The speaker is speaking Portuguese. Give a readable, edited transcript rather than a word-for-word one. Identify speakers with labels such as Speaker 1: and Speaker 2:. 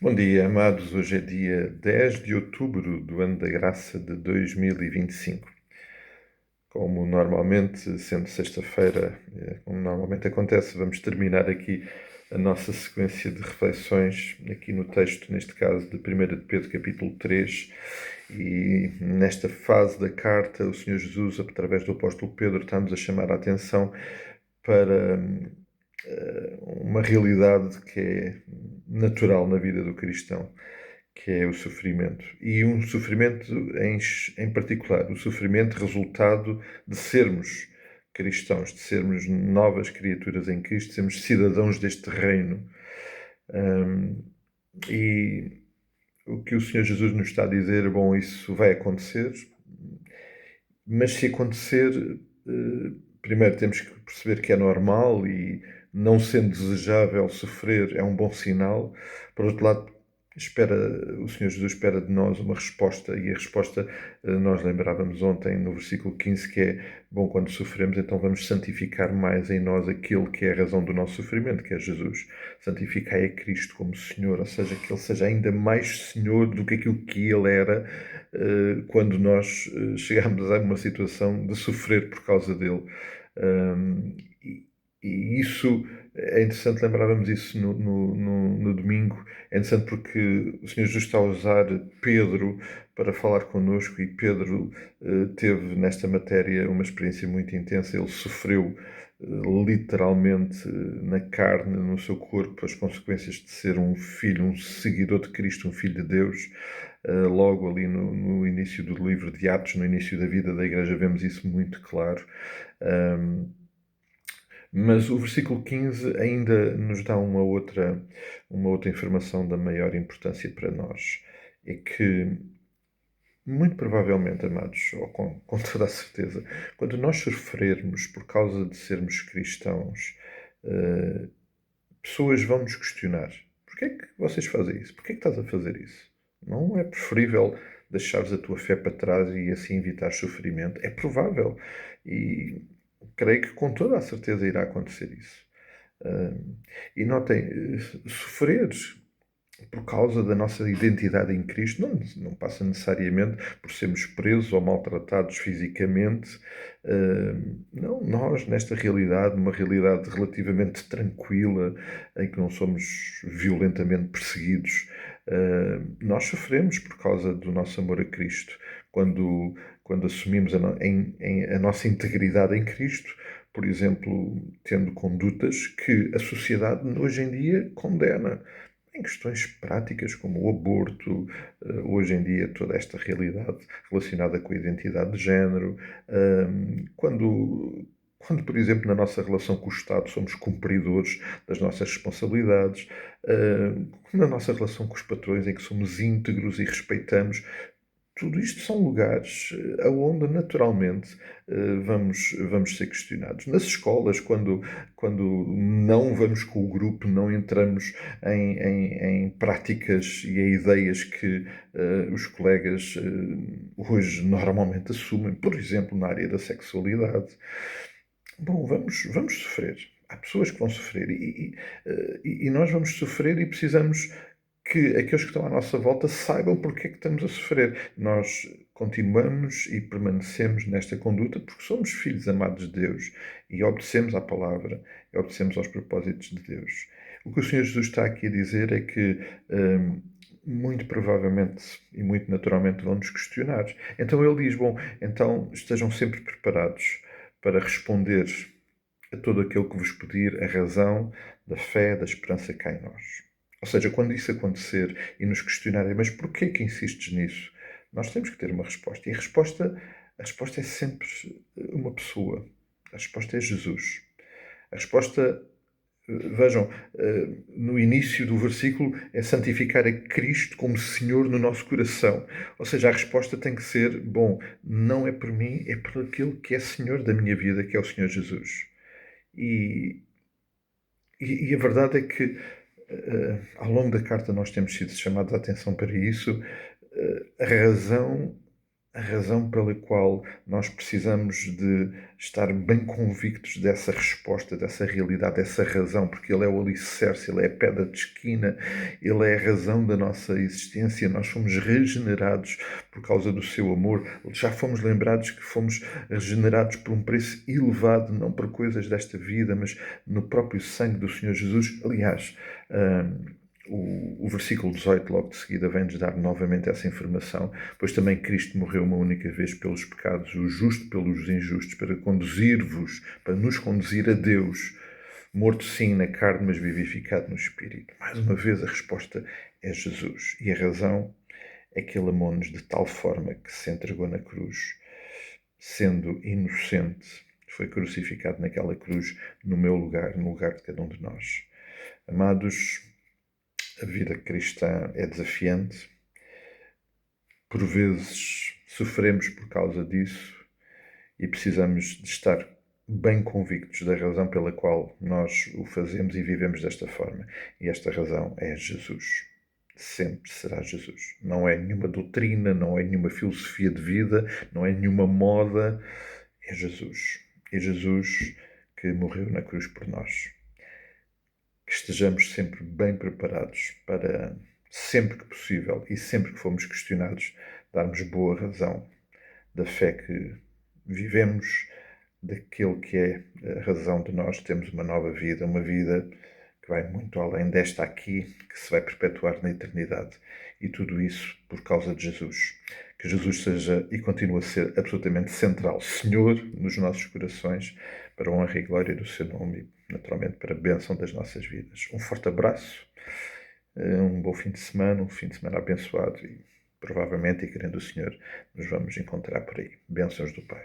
Speaker 1: Bom dia, amados. Hoje é dia 10 de outubro do ano da graça de 2025. Como normalmente, sendo sexta-feira, como normalmente acontece, vamos terminar aqui a nossa sequência de reflexões aqui no texto, neste caso de 1 de Pedro, capítulo 3. E nesta fase da carta, o Senhor Jesus, através do apóstolo Pedro, está-nos a chamar a atenção para uma realidade que é natural na vida do cristão, que é o sofrimento. E um sofrimento em particular, o sofrimento resultado de sermos cristãos, de sermos novas criaturas em Cristo, de sermos cidadãos deste reino. E o que o Senhor Jesus nos está a dizer, bom, isso vai acontecer, mas se acontecer, primeiro temos que perceber que é normal e, não sendo desejável sofrer, é um bom sinal. Por outro lado, o Senhor Jesus espera de nós uma resposta, e a resposta nós lembrávamos ontem no versículo 15, que é, bom, quando sofremos, então vamos santificar mais em nós aquele que é a razão do nosso sofrimento, que é Jesus. Santificai a Cristo como Senhor, ou seja, que Ele seja ainda mais Senhor do que aquilo que Ele era quando nós chegámos a uma situação de sofrer por causa dele. Um, e, e isso é interessante, lembrávamos isso no domingo. É interessante porque o Senhor Jesus está a usar Pedro para falar connosco, e Pedro teve nesta matéria uma experiência muito intensa. Ele sofreu literalmente na carne, no seu corpo, as consequências de ser um filho, um seguidor de Cristo, um filho de Deus. Logo ali no início do livro de Atos, no início da vida da Igreja, vemos isso muito claro. Mas o versículo 15 ainda nos dá uma outra informação da maior importância para nós. É que, muito provavelmente, amados, ou com toda a certeza, quando nós sofrermos por causa de sermos cristãos, uh, pessoas vão nos questionar. Porquê é que vocês fazem isso? Porquê é que estás a fazer isso? Não é preferível deixares a tua fé para trás e assim evitar sofrimento? É provável. E creio que com toda a certeza irá acontecer isso. E notem, sofrer por causa da nossa identidade em Cristo não passa necessariamente por sermos presos ou maltratados fisicamente. Não, nós, nesta realidade, numa realidade relativamente tranquila, em que não somos violentamente perseguidos, nós sofremos por causa do nosso amor a Cristo. Quando assumimos a nossa integridade em Cristo, por exemplo, tendo condutas que a sociedade hoje em dia condena em questões práticas como o aborto, hoje em dia toda esta realidade relacionada com a identidade de género, quando, por exemplo, na nossa relação com o Estado somos cumpridores das nossas responsabilidades, na nossa relação com os patrões em que somos íntegros e respeitamos. Tudo isto são lugares onde naturalmente vamos ser questionados. Nas escolas, quando não vamos com o grupo, não entramos em práticas e em ideias que os colegas hoje normalmente assumem, por exemplo, na área da sexualidade, bom, vamos sofrer. Há pessoas que vão sofrer e nós vamos sofrer e precisamos que aqueles que estão à nossa volta saibam porque é que estamos a sofrer. Nós continuamos e permanecemos nesta conduta porque somos filhos amados de Deus e obedecemos à palavra e obedecemos aos propósitos de Deus. O que o Senhor Jesus está aqui a dizer é que muito provavelmente e muito naturalmente vão nos questionar. Então ele diz, bom, então estejam sempre preparados para responder a todo aquele que vos pedir a razão da fé, da esperança que há em nós. Ou seja, quando isso acontecer e nos questionarem, mas porquê que insistes nisso? Nós temos que ter uma resposta. E a resposta é sempre uma pessoa. A resposta é Jesus. A resposta, vejam, no início do versículo, é santificar a Cristo como Senhor no nosso coração. Ou seja, a resposta tem que ser, bom, não é por mim, é por aquele que é Senhor da minha vida, que é o Senhor Jesus. E, e a verdade é que, ao longo da carta, nós temos sido chamados a atenção para isso. A razão a razão pela qual nós precisamos de estar bem convictos dessa resposta, dessa realidade, dessa razão, porque Ele é o alicerce, Ele é a pedra de esquina, Ele é a razão da nossa existência. Nós fomos regenerados por causa do seu amor. Já fomos lembrados que fomos regenerados por um preço elevado, não por coisas desta vida, mas no próprio sangue do Senhor Jesus. Aliás, o versículo 18, logo de seguida, vem-nos dar novamente essa informação, pois também Cristo morreu uma única vez pelos pecados, o justo pelos injustos, para conduzir-vos, para nos conduzir a Deus, morto sim na carne, mas vivificado no Espírito. Mais uma vez, a resposta é Jesus. E a razão é que Ele amou-nos de tal forma que se entregou na cruz, sendo inocente, foi crucificado naquela cruz no meu lugar, no lugar de cada um de nós. Amados, a vida cristã é desafiante. Por vezes sofremos por causa disso e precisamos de estar bem convictos da razão pela qual nós o fazemos e vivemos desta forma. E esta razão é Jesus. Sempre será Jesus. Não é nenhuma doutrina, não é nenhuma filosofia de vida, não é nenhuma moda. É Jesus. É Jesus que morreu na cruz por nós. Que estejamos sempre bem preparados para, sempre que possível e sempre que formos questionados, darmos boa razão da fé que vivemos, daquele que é a razão de nós termos uma nova vida, uma vida que vai muito além desta aqui, que se vai perpetuar na eternidade. E tudo isso por causa de Jesus. Que Jesus seja e continue a ser absolutamente central, Senhor, nos nossos corações, para a honra e glória do seu nome e, naturalmente, para a bênção das nossas vidas. Um forte abraço, um bom fim de semana, um fim de semana abençoado e, provavelmente, e querendo o Senhor, nos vamos encontrar por aí. Bênçãos do Pai.